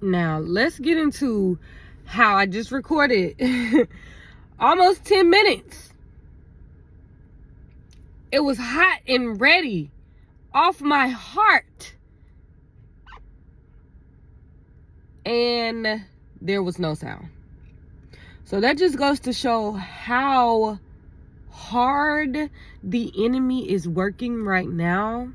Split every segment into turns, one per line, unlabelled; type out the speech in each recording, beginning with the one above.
Now, let's get into how I just recorded almost 10 minutes. It was hot and ready off my heart. And there was no sound. So that just goes to show how hard the enemy is working right now.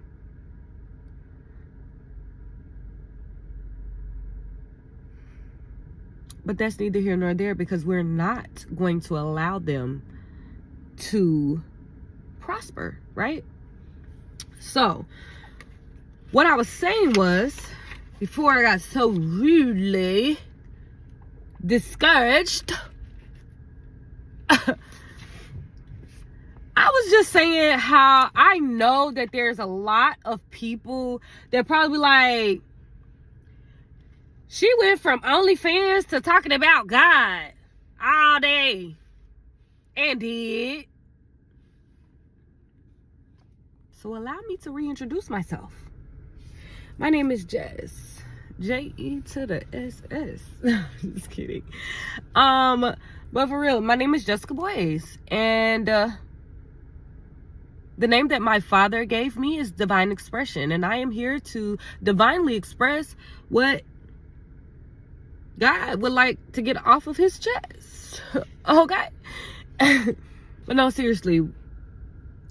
But that's neither here nor there, because we're not going to allow them to prosper, right? So, what I was saying was, before I got so rudely discouraged, I was just saying how I know that there's a lot of people that probably like, she went from OnlyFans to talking about God all day. And did. So allow me to reintroduce myself. My name is Jess. J-E to the S-S. Just kidding. But for real, my name is Jessica Boyes. And the name that my father gave me is Divine Expression. And I am here to divinely express what God would like to get off of his chest. Okay? But no, seriously,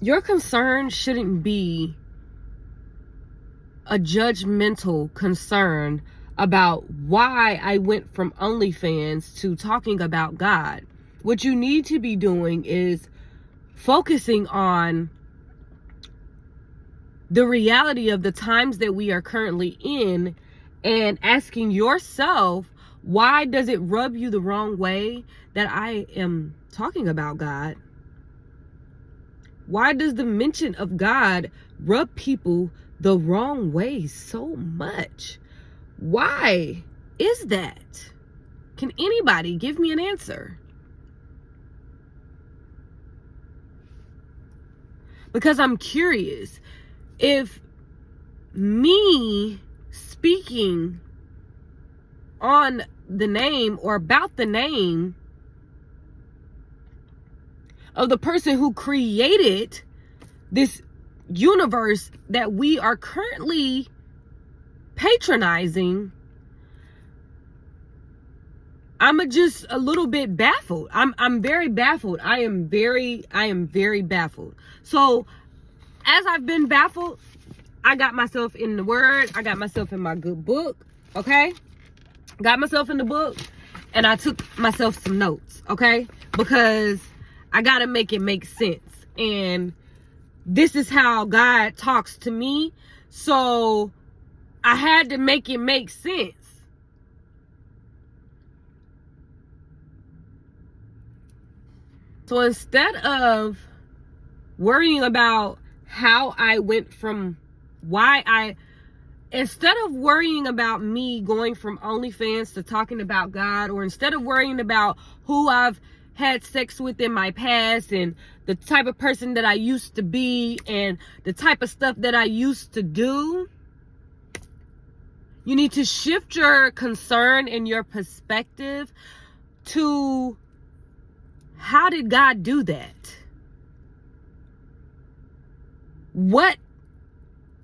your concern shouldn't be a judgmental concern about why I went from OnlyFans to talking about God. What you need to be doing is focusing on the reality of the times that we are currently in and asking yourself, why does it rub you the wrong way that I am talking about God? Why does the mention of God rub people the wrong way so much? Why is that? Can anybody give me an answer? Because I'm curious if me speaking on the name or about the name of the person who created this universe that we are currently patronizing, I'm just a little bit baffled. I'm very baffled. I am very baffled. So as I've been baffled, I got myself in the word. I got myself in my good book. Okay? Got myself in the book and I took myself some notes, okay? Because I gotta make it make sense. And this is how God talks to me. So I had to make it make sense. So instead of worrying about how I went from instead of worrying about me going from OnlyFans to talking about God, or instead of worrying about who I've had sex with in my past and the type of person that I used to be and the type of stuff that I used to do, you need to shift your concern and your perspective to, how did God do that? What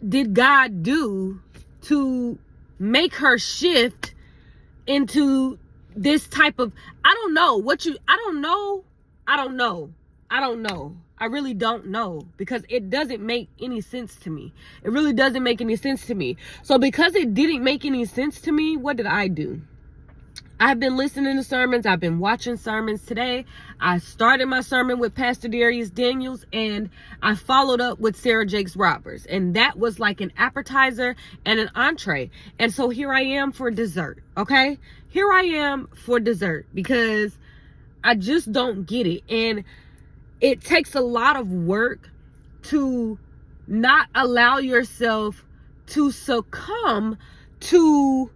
did God do to make her shift into this type of, I don't know. I really don't know, because it doesn't make any sense to me. It really doesn't make any sense to me. So because it didn't make any sense to me, what did I do? I've been listening to sermons. I've been watching sermons today. I started my sermon with Pastor Darius Daniels, and I followed up with Sarah Jakes Roberts. And that was like an appetizer and an entree. And so here I am for dessert, okay? Here I am for dessert, because I just don't get it. And it takes a lot of work to not allow yourself to succumb to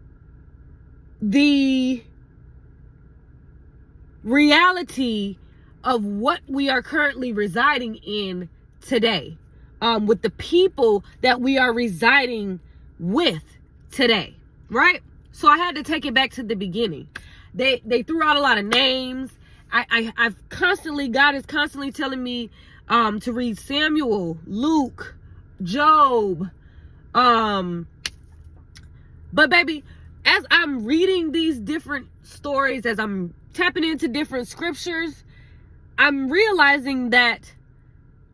the reality of what we are currently residing in today, with the people that we are residing with today, right? So I had to take it back to the beginning. They threw out a lot of names. I've constantly, God is constantly telling me to read Samuel, Luke, Job. But baby, as I'm reading these different stories, as I'm tapping into different scriptures, I'm realizing that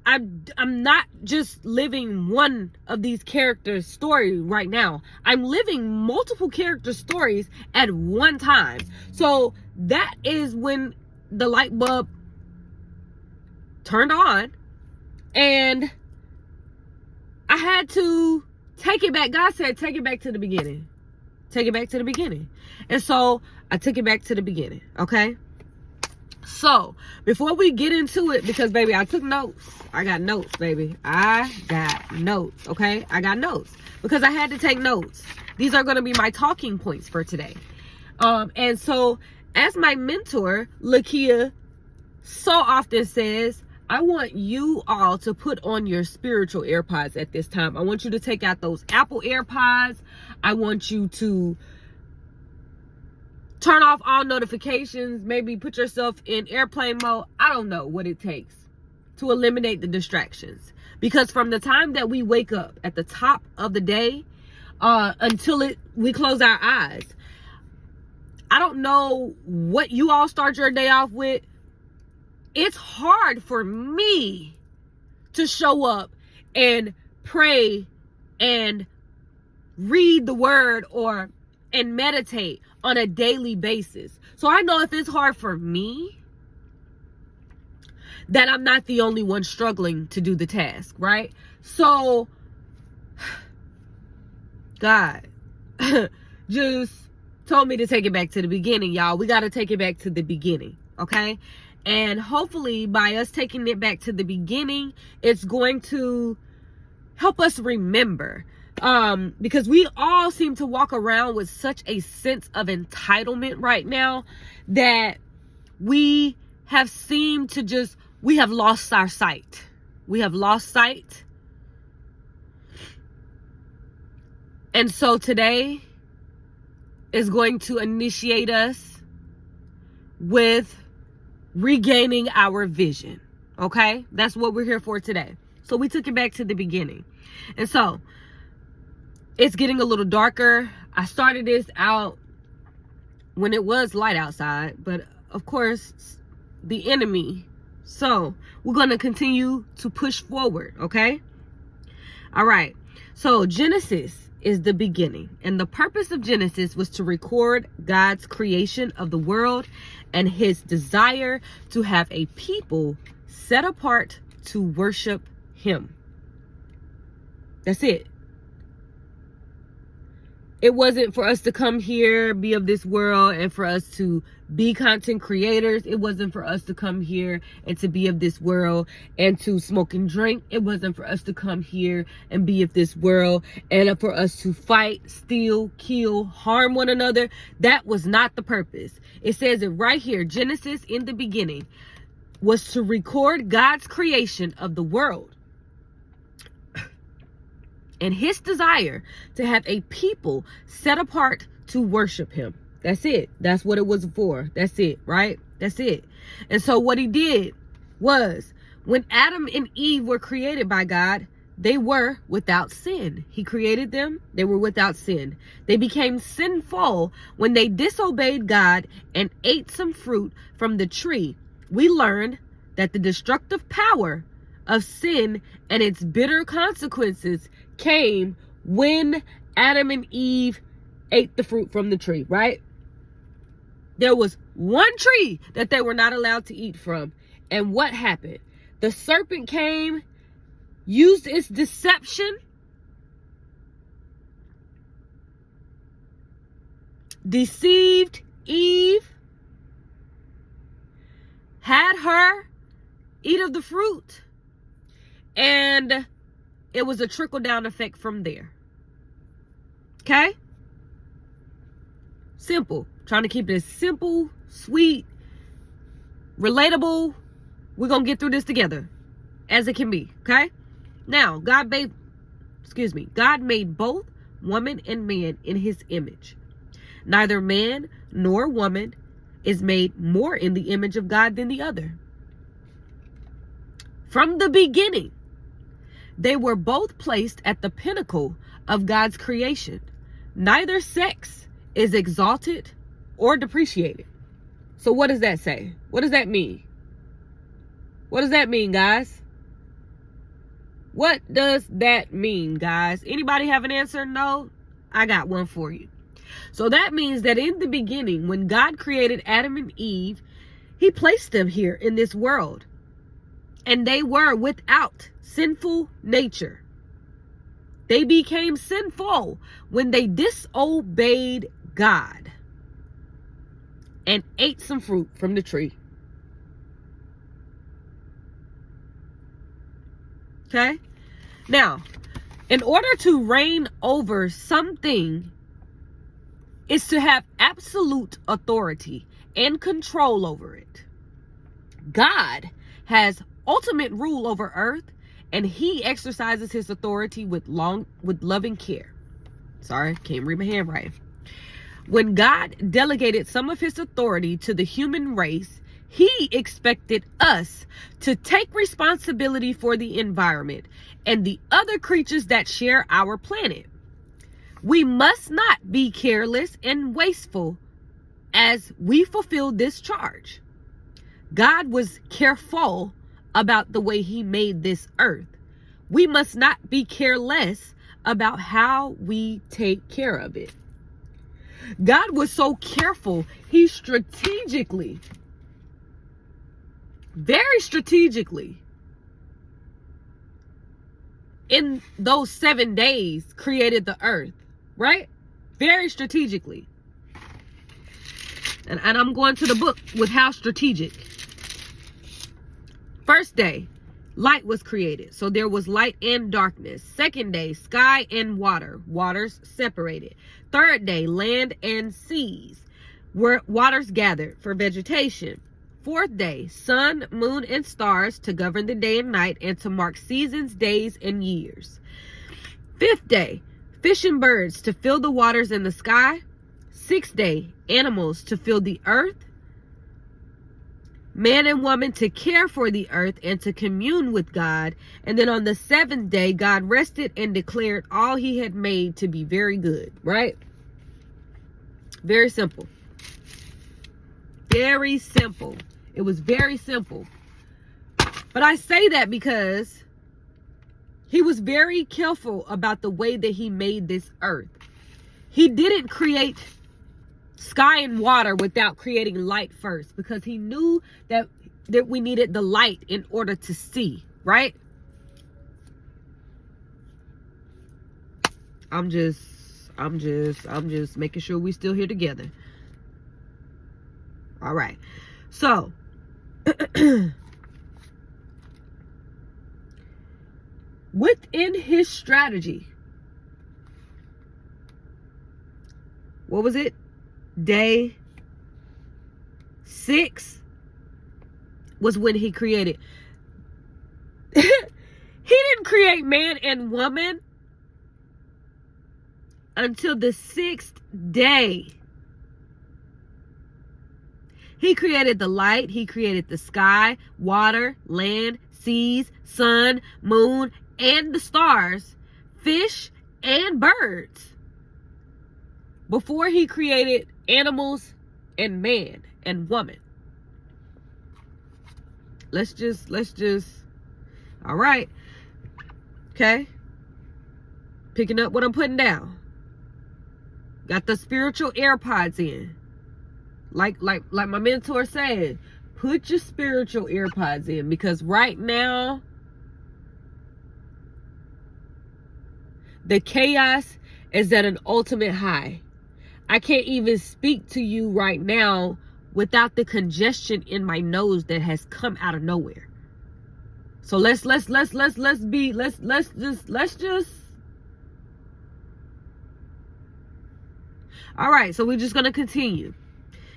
I'm not just living one of these characters' story right now. I'm living multiple character stories at one time. So that is when the light bulb turned on, and I had to take it back. God said, take it back to the beginning. Take it back to the beginning. And so I took it back to the beginning. Okay. So before we get into it, because baby, I took notes. I got notes, baby. I got notes. Okay. I got notes because I had to take notes. These are going to be my talking points for today. And so as my mentor, Lakia, so often says, I want you all to put on your spiritual AirPods at this time. I want you to take out those Apple AirPods. I want you to turn off all notifications. Maybe put yourself in airplane mode. I don't know what it takes to eliminate the distractions. Because from the time that we wake up at the top of the day until we close our eyes, I don't know what you all start your day off with. It's hard for me to show up and pray and read the word and meditate on a daily basis. So I know if it's hard for me, that I'm not the only one struggling to do the task, right? So God just told me to take it back to the beginning, y'all. We got to take it back to the beginning, okay? And hopefully by us taking it back to the beginning, it's going to help us remember. Because we all seem to walk around with such a sense of entitlement right now that we have seemed to we have lost our sight. We have lost sight. And so today is going to initiate us with regaining our vision. Okay? That's what we're here for today. So we took it back to the beginning. And so it's getting a little darker. I started this out when it was light outside, but of course the enemy. So we're going to continue to push forward. Okay? All right. So Genesis is the beginning, and the purpose of Genesis was to record God's creation of the world and his desire to have a people set apart to worship him. That's it. It wasn't for us to come here, be of this world, and for us to be content creators. It wasn't for us to come here and to be of this world and to smoke and drink. It wasn't for us to come here and be of this world and for us to fight, steal, kill, harm one another. That was not the purpose. It says it right here. Genesis in the beginning was to record God's creation of the world and his desire to have a people set apart to worship him. That's it. That's what it was for. That's it, right? That's it. And so what he did was, when Adam and Eve were created by God, they were without sin. He created them. They were without sin. They became sinful when they disobeyed God and ate some fruit from the tree. We learned that the destructive power of sin and its bitter consequences came when Adam and Eve ate the fruit from the tree, right? There was one tree that they were not allowed to eat from. And what happened? The serpent came, used its deception, deceived Eve, had her eat of the fruit, and it was a trickle-down effect from there. Okay? Simple. Trying to keep it as simple, sweet, relatable. We're going to get through this together as it can be. Okay? Now, God made both woman and man in his image. Neither man nor woman is made more in the image of God than the other. From the beginning, they were both placed at the pinnacle of God's creation. Neither sex is exalted or depreciated. So what does that say? What does that mean? What does that mean, guys? What does that mean, guys? Anybody have an answer? No? I got one for you. So that means that in the beginning, when God created Adam and Eve, he placed them here in this world. And they were without sinful nature. They became sinful when they disobeyed God and ate some fruit from the tree. Okay? Now, in order to reign over something is to have absolute authority and control over it. God has ultimate rule over earth, and he exercises his authority with loving care. Sorry, can't read my handwriting. When God delegated some of his authority to the human race, he expected us to take responsibility for the environment and the other creatures that share our planet. We must not be careless and wasteful as we fulfill this charge. God was careful about the way he made this earth. We must not be careless about how we take care of it. God was so careful, he strategically, very strategically, in those 7 days created the earth, right? Very strategically. And I'm going to the book with how strategic. First day, light was created. So there was light and darkness. Second day, sky and water. Waters separated. Third day, land and seas, where waters gathered for vegetation. Fourth day, sun, moon, and stars to govern the day and night and to mark seasons, days, and years. Fifth day, fish and birds to fill the waters in the sky. Sixth day, animals to fill the earth. Man and woman to care for the earth and to commune with God. And then on the seventh day, God rested and declared all he had made to be very good, right? Very simple. Very simple. It was very simple. But I say that because he was very careful about the way that he made this earth. He didn't create sky and water without creating light first, because he knew that we needed the light in order to see, right? I'm just making sure we still here together. All right. So within his strategy, what was it? Day 6 was when he created. He didn't create man and woman until the 6th day. He created the light. He created the sky, water, land, seas, sun, moon, and the stars, fish, and birds, before he created animals and man and woman. Let's just, all right. Okay. Picking up what I'm putting down. Got the spiritual AirPods in. Like my mentor said, put your spiritual AirPods in, because right now, the chaos is at an ultimate high. I can't even speak to you right now without the congestion in my nose that has come out of nowhere. So let's just. All right, so we're just going to continue.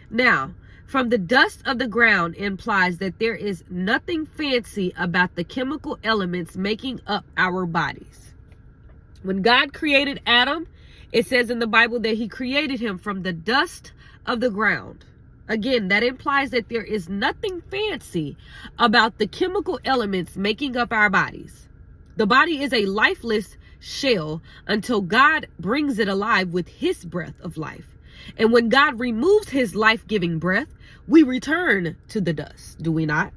Now, from the dust of the ground implies that there is nothing fancy about the chemical elements making up our bodies. When God created Adam, It says in the Bible that he created him from the dust of the ground. Again, that implies that there is nothing fancy about the chemical elements making up our bodies. The body is a lifeless shell until God brings it alive with his breath of life. And when God removes his life-giving breath, we return to the dust, do we not?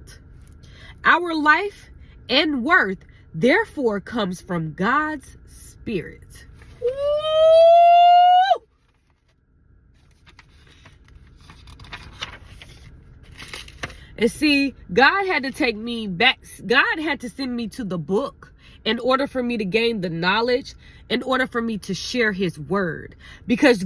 Our life and worth, therefore, comes from God's Spirit. Woo! And see, God had to take me back. God had to send me to the book in order for me to gain the knowledge, in order for me to share his word. Because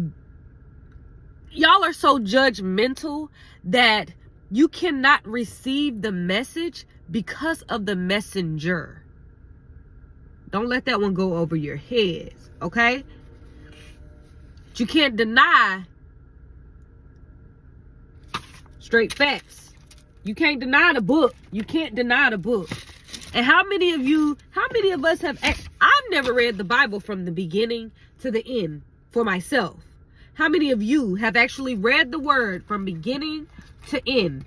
y'all are so judgmental that you cannot receive the message because of the messenger. Don't let that one go over your heads, okay? But you can't deny straight facts. You can't deny the book. You can't deny the book. And how many of us have, I've never read the Bible from the beginning to the end for myself. How many of you have actually read the word from beginning to end?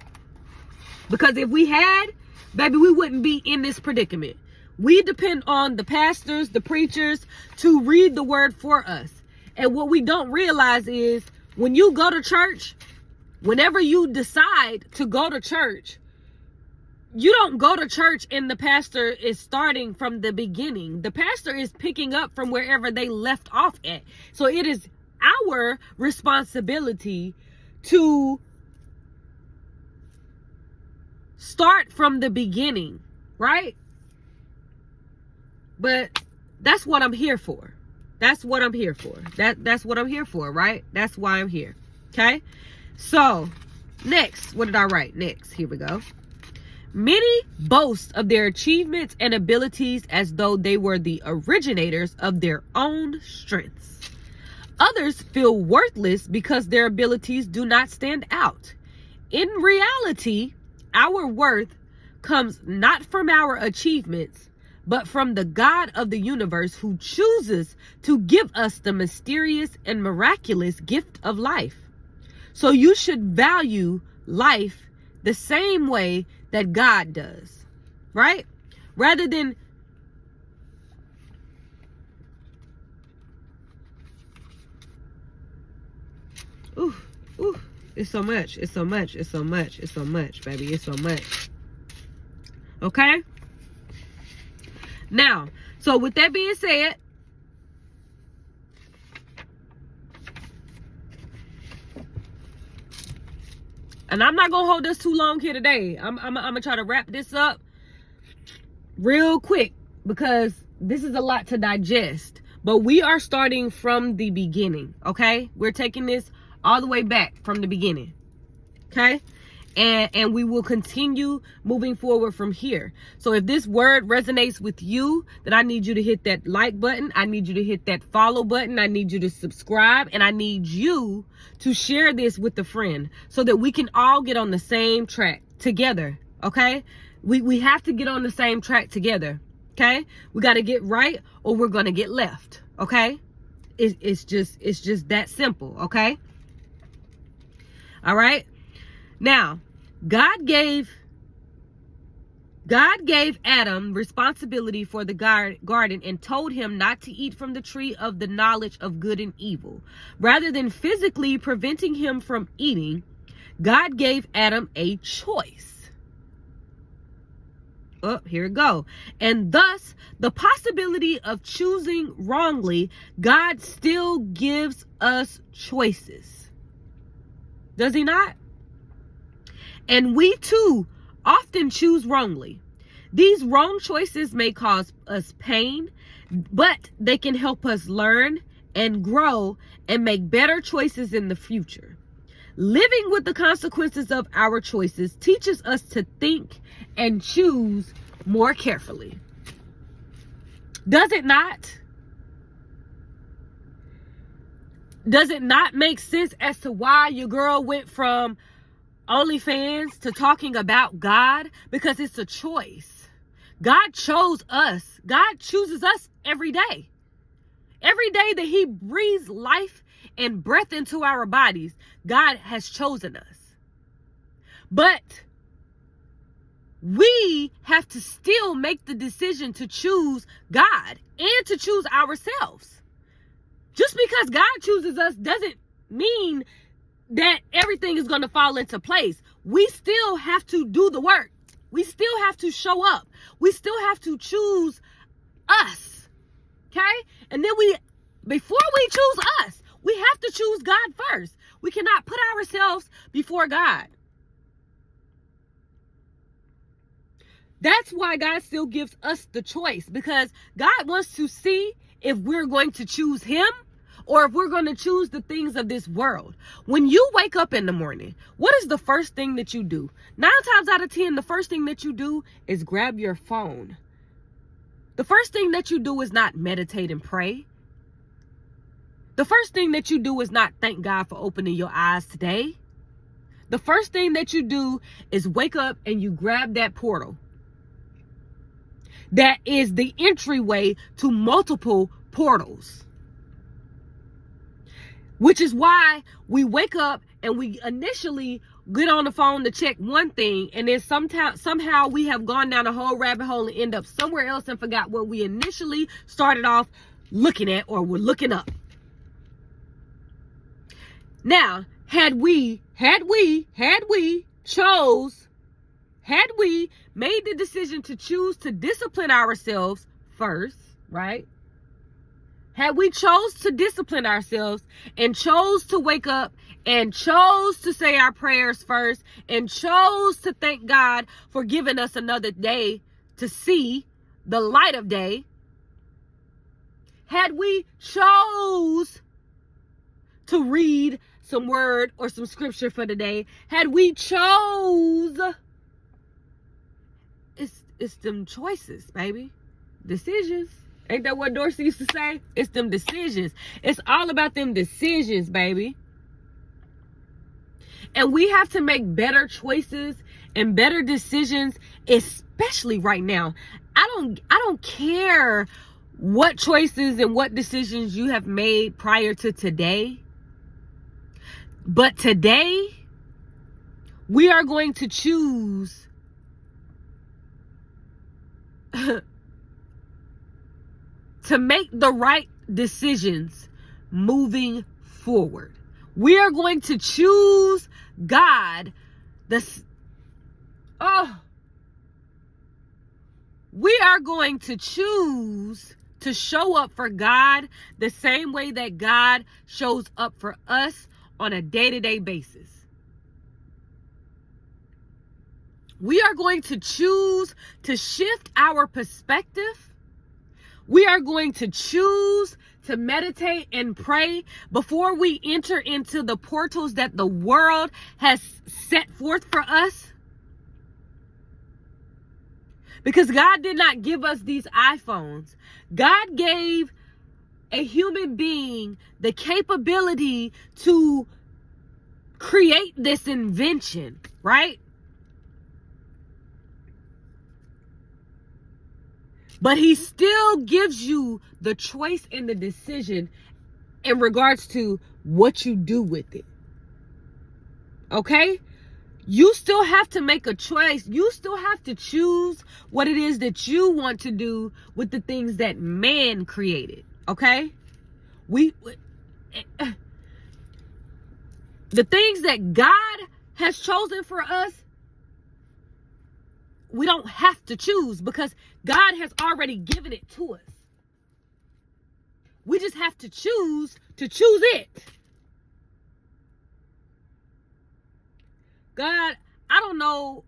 Because if we had, baby, we wouldn't be in this predicament. We depend on the pastors, the preachers to read the word for us. And what we don't realize is when you go to church, whenever you decide to go to church, you don't go to church and the pastor is starting from the beginning. The pastor is picking up from wherever they left off at. So it is our responsibility to start from the beginning, right? But that's what I'm here for. That's what I'm here for. That's what I'm here for, right? That's why I'm here. Okay? So, next, what did I write? Next, here we go. Many boast of their achievements and abilities as though they were the originators of their own strengths. Others feel worthless because their abilities do not stand out. In reality, our worth comes not from our achievements, but from the God of the universe who chooses to give us the mysterious and miraculous gift of life. So you should value life the same way that God does, right? Rather than it's so much, it's so much, it's so much, it's so much, baby, it's so much. Okay? Now, so with that being said, and I'm not going to hold us too long here today. I'm going to try to wrap this up real quick because this is a lot to digest. But we are starting from the beginning, okay? We're taking this all the way back from the beginning, okay? And we will continue moving forward from here. So if this word resonates with you, then I need you to hit that like button. I need you to hit that follow button. I need you to subscribe. And I need you to share this with a friend so that we can all get on the same track together, okay? We have to get on the same track together, okay? We got to get right or we're going to get left, okay? It's just that simple, okay? All right? Now, God gave Adam responsibility for the garden and told him not to eat from the tree of the knowledge of good and evil. Rather than physically preventing him from eating, God gave Adam a choice. Oh, here we go. And thus, the possibility of choosing wrongly, God still gives us choices. Does he not? And we too often choose wrongly. These wrong choices may cause us pain, but they can help us learn and grow and make better choices in the future. Living with the consequences of our choices teaches us to think and choose more carefully. Does it not? Does it not make sense as to why your girl went from OnlyFans to talking about God? Because it's a choice. God chose us. God chooses us every day. Every day that he breathes life and breath into our bodies, God has chosen us. But we have to still make the decision to choose God and to choose ourselves. Just because God chooses us doesn't mean that everything is going to fall into place. We still have to do the work. We still have to show up. We still have to choose us. Okay? And then before we choose us, we have to choose God first. We cannot put ourselves before God. That's why God still gives us the choice, because God wants to see if we're going to choose him or if we're going to choose the things of this world. When you wake up in the morning, what is the first thing that you do? 9 times out of 10, the first thing that you do is grab your phone. The first thing that you do is not meditate and pray. The first thing that you do is not thank God for opening your eyes today. The first thing that you do is wake up and you grab that portal. That is the entryway to multiple portals. Which is why we wake up and we initially get on the phone to check one thing, and then somehow we have gone down a whole rabbit hole and end up somewhere else and forgot what we initially started off looking at or were looking up. Now, had we made the decision to choose to discipline ourselves first, right? Had we chose to discipline ourselves and chose to wake up and chose to say our prayers first and chose to thank God for giving us another day to see the light of day, had we chose to read some word or some scripture for the day, had we chose, it's them choices, baby. Decisions. Ain't that what Dorsey used to say? It's them decisions. It's all about them decisions, baby. And we have to make better choices and better decisions, especially right now. I don't care what choices and what decisions you have made prior to today. But today, we are going to choose to make the right decisions moving forward. We are going to choose God. We are going to choose to show up for God the same way that God shows up for us on a day-to-day basis. We are going to choose to shift our perspective. We are going to choose to meditate and pray before we enter into the portals that the world has set forth for us. Because God did not give us these iPhones. God gave a human being the capability to create this invention, right? But he still gives you the choice and the decision in regards to what you do with it. Okay? You still have to make a choice. You still have to choose what it is that you want to do with the things that man created. Okay? The things that God has chosen for us, we don't have to choose because God has already given it to us. We just have to choose it. God, I don't know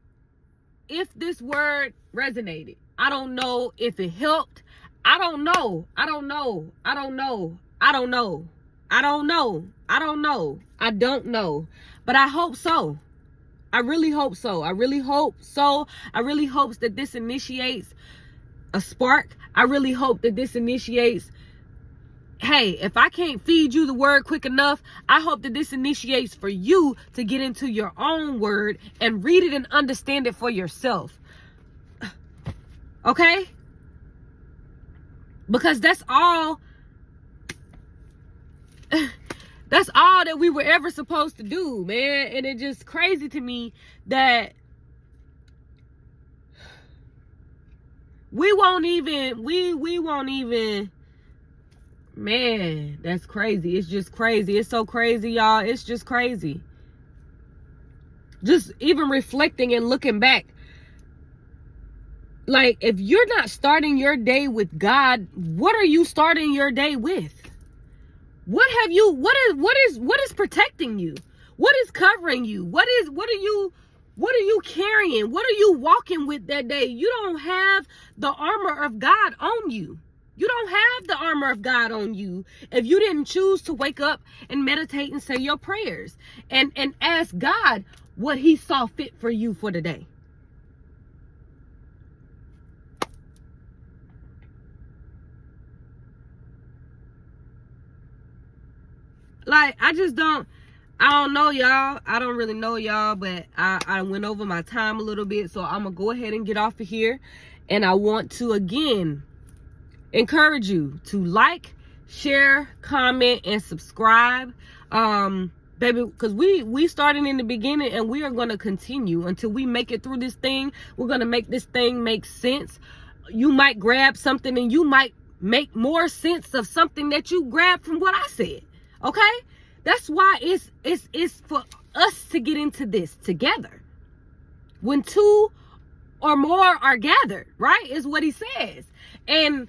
if this word resonated. I don't know if it helped. I don't know. I don't know. But I hope so. I really hope so. I really hope that this initiates a spark. I really hope that this initiates, hey, if I can't feed you the word quick enough, I hope that this initiates for you to get into your own word and read it and understand it for yourself. Okay? Because that's all that's all that we were ever supposed to do, man. And it's just crazy to me that we won't even, man, that's crazy. It's just crazy. It's so crazy, y'all. It's just crazy. Just even reflecting and looking back. Like, if you're not starting your day with God, what are you starting your day with? What is protecting you? What is covering you? What are you carrying? What are you walking with that day? You don't have the armor of God on you. You don't have the armor of God on you if you didn't choose to wake up and meditate and say your prayers and ask God what he saw fit for you for the day. Like, I don't know, y'all. I don't really know, y'all, but I went over my time a little bit, so I'm going to go ahead and get off of here. And I want to, again, encourage you to like, share, comment, and subscribe. Baby, because we started in the beginning, and we are going to continue until we make it through this thing. We're going to make this thing make sense. You might grab something, and you might make more sense of something that you grabbed from what I said. Okay? That's why it's for us to get into this together. When two or more are gathered, right? Is what he says. And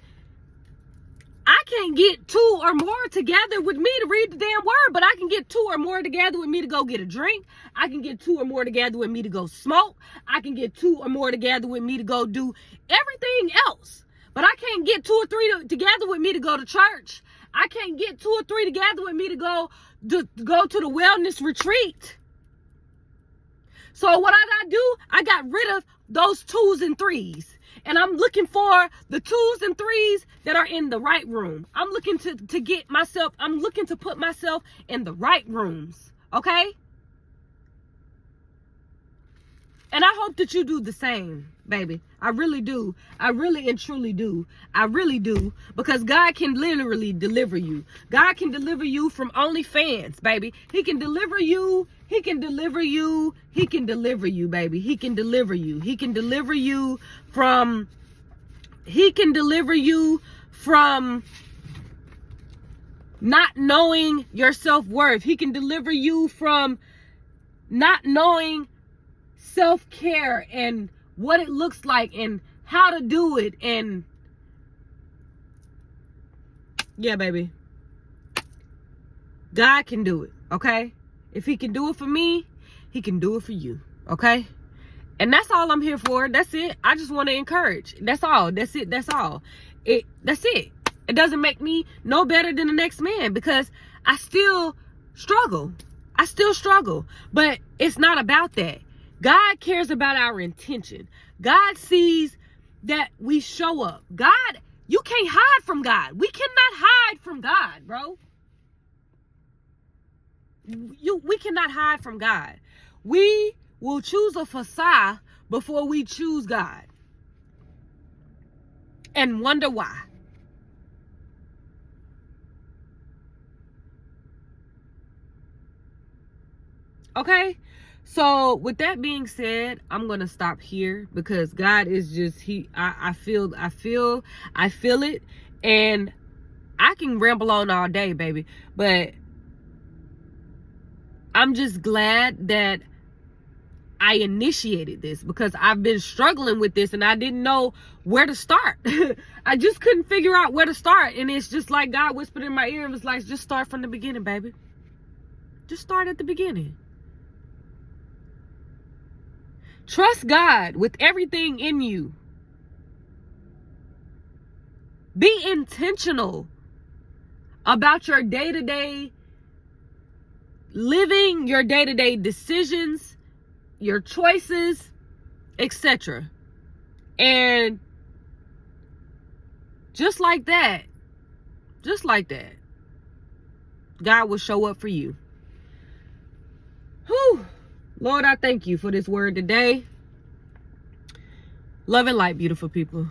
I can't get two or more together with me to read the damn word, but I can get two or more together with me to go get a drink. I can get two or more together with me to go smoke. I can get two or more together with me to go do everything else. But I can't get two or three together with me to go to church. I can't get two or three together with me to go to the wellness retreat. So what I gotta do, I got rid of those 2s and 3s. And I'm looking for the 2s and 3s that are in the right room. I'm looking to I'm looking to put myself in the right rooms. Okay? And I hope that you do the same, baby. I really do. I really and truly do. I really do. Because God can literally deliver you. God can deliver you from OnlyFans, baby. He can deliver you. He can deliver you. He can deliver you, baby. He can deliver you. He can deliver you from... He can deliver you from not knowing your self-worth. He can deliver you from not knowing self-care and what it looks like and how to do it. And yeah, baby, God can do it. Okay? If he can do it for me, he can do it for you. Okay? And that's all I'm here for. That's it. I just want to encourage. That's all. That's it. That's all. That's it. It doesn't make me no better than the next man, because I still struggle. But it's not about that. God cares about our intention. God sees that we show up. God, you can't hide from God. We cannot hide from God, bro. We cannot hide from God. We will choose a facade before we choose God. And wonder why. Okay? So with that being said, I'm going to stop here, because God is just, I feel it, and I can ramble on all day, baby, but I'm just glad that I initiated this, because I've been struggling with this and I didn't know where to start. I just couldn't figure out where to start. And it's just like God whispered in my ear and was like, just start from the beginning, baby. Just start at the beginning. Trust God with everything in you. Be intentional about your day-to-day living, your day-to-day decisions, your choices, etc. And just like that, God will show up for you. Whew. Lord, I thank you for this word today. Love and light, beautiful people.